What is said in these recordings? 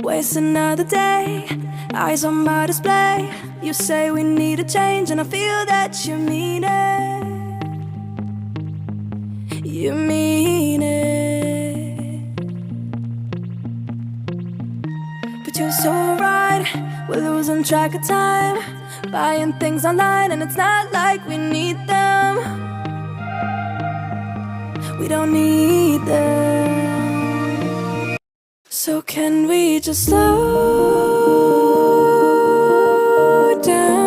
Waste another day, eyes on my display. You say we need a change, and I feel that you mean it. You mean it. But you're so right, we're losing track of time, buying things online, and it's not like we need them. We don't need them. So can we just slow down?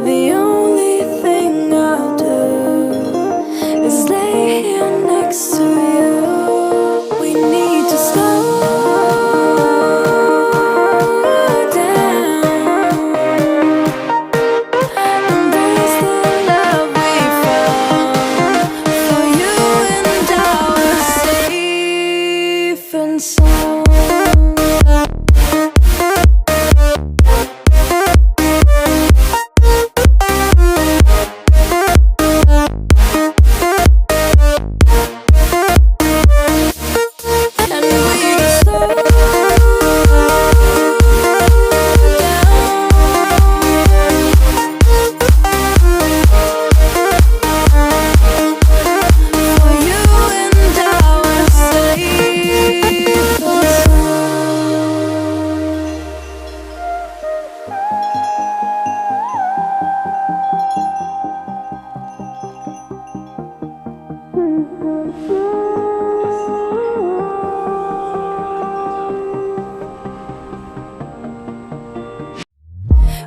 The only thing I'll do is lay here next to you. We need to slow down. Embrace the love we found. For you and I are safe and sound.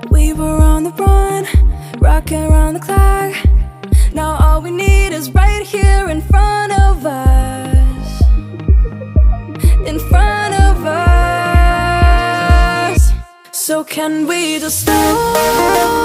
We were on the run, rocking around the clock. Now all we need is right here in front of us. In front of us. So can we just slow